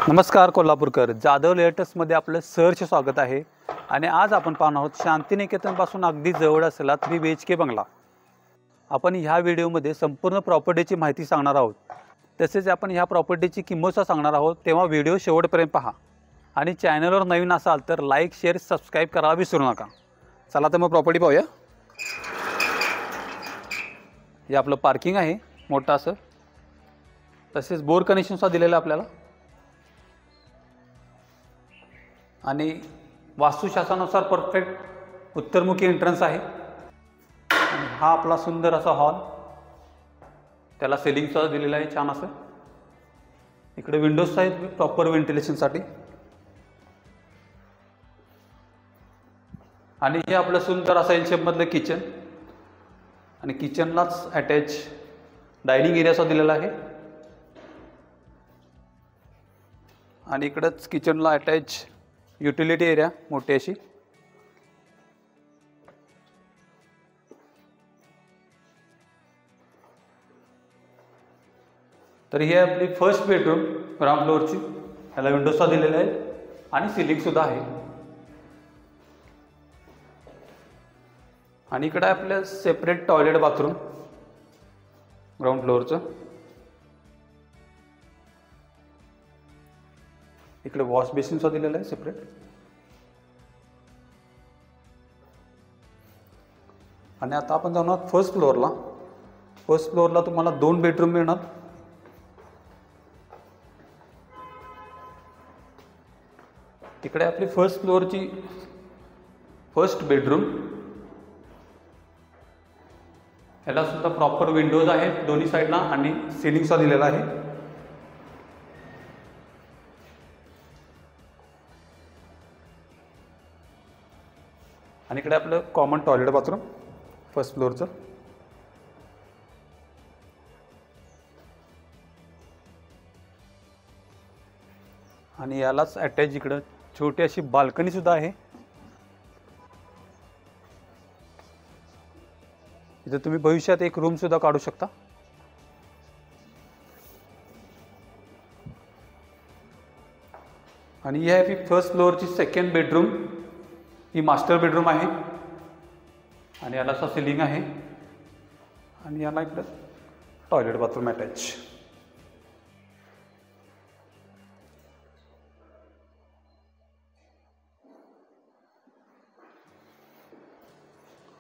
नमस्कार कोल्हापूरकर, जाधव लेटेस्टमध्ये आपलं सहर्ष स्वागत आहे। आणि आज आपण पाहणार आहोत शांतिनिकेतनपासून अगदी जवळ असलेला 3 BHK बंगला। आपण ह्या व्हिडिओमध्ये संपूर्ण प्रॉपर्टीची माहिती सांगणार आहोत। तसेच आपण ह्या प्रॉपर्टीची किंमत सांगणार आहोत, तेव्हा व्हिडिओ शेवटपर्यंत पहा। आणि चॅनलवर नवीन असाल तर लाईक शेअर सबस्क्राइब करायला विसरू नका। चला तर मग प्रॉपर्टी पाहूया। हे आपलं पार्किंग आहे मोठं असं, तसेच बोर कनेक्शन सुद्धा दिलेलं आपल्याला। आणि वास्तुशास्त्रानुसार परफेक्ट उत्तरमुखी एंट्रन्स आहे। आणि हा आपला सुंदर असा हॉल, त्याला सीलिंग सुद्धा दिलेलं आहे छान असं। इकडे विंडोज आहेत प्रॉपर व्हेंटिलेशनसाठी। आणि हे आपलं सुंदर असं एल शेपमधलं किचन, आणि किचनलाच अटॅच डायनिंग एरिया सुद्धा दिलेला आहे। आणि इकडेच किचनला अटॅच युटिलिटी एरिया मोठी अशी। तर ही आपली फर्स्ट बेडरूम ग्राउंड फ्लोअरची, त्याला विंडोज सुद्धा दिलेला आहे आणि सीलिंग सुद्धा आहे। आणि इकडे आपलं सेपरेट टॉयलेट बाथरूम ग्राउंड फ्लोअरचं। इकडे वॉश बेसिन सुद्धा दिलेलं आहे सेपरेट। आणि आता आपण जाणार फर्स्ट फ्लोअरला। फर्स्ट फ्लोअरला तुम्हाला 2 बेडरूम मिळणार। तिकडे आपली फर्स्ट फ्लोअरची फर्स्ट बेडरूम, याला सुद्धा प्रॉपर विंडोज आहेत दोन्ही साईडला आणि सीलिंग सुद्धा दिलेला आहे। आणि इकडे आपलं कॉमन टॉयलेट बाथरूम फर्स्ट फ्लोअरचं। आणि यालाच अटॅच इकडं छोटी अशी बाल्कनी सुद्धा आहे। इथे तुम्ही भविष्यात एक रूम सुद्धा काढू शकता। आणि ही आहे फर्स्ट फ्लोअरची सेकंड बेडरूम। ही मास्टर बेडरूम आहे आणि याला असा सिलिंग आहे। आणि याला इकडं टॉयलेट बाथरूम अटॅच।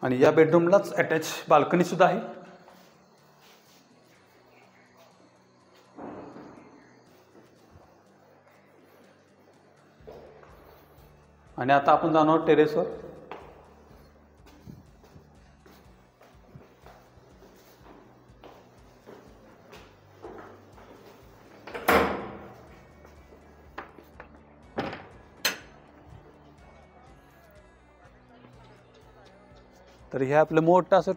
आणि या बेडरूमलाच अटॅच बाल्कनी सुद्धा आहे। आणि आता आपण जाणार टेरेसवर। तर हे आपलं मोठं असं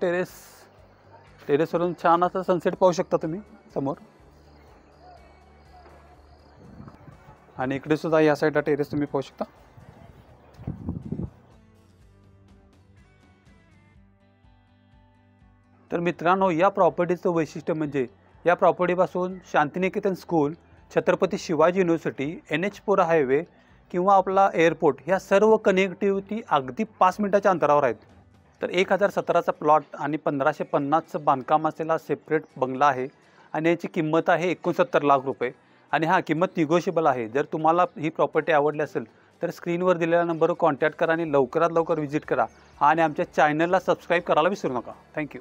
टेरेसवरून छान असं सनसेट पाहू शकता तुम्ही समोर। आणि इकडे सुद्धा या साईडला टेरेस तुम्ही पाहू शकता। तर मित्रांनो, या प्रॉपर्टीचं वैशिष्ट्य म्हणजे या प्रॉपर्टीपासून Shantiniketan school, Chhatrapati Shivaji university, NH4 highway किंवा आपला एअरपोर्ट, ह्या सर्व कनेक्टिव्हिटी अगदी 5 मिनिटाच्या अंतरावर आहेत। तर 1017चा प्लॉट आणि 1550चं बांधकाम असलेला सेपरेट बंगला आहे। आणि याची किंमत आहे 69 लाख रुपये। आणि हा किंमत निगोशिएबल आहे। जर तुम्हाला ही प्रॉपर्टी आवडली असेल तर स्क्रीनवर दिलेल्या नंबरवर कॉन्टॅक्ट करा आणि लवकरात लवकर व्हिजिट करा। आणि आमच्या चॅनलला सबस्क्राईब करायला विसरू नका। थँक्यू।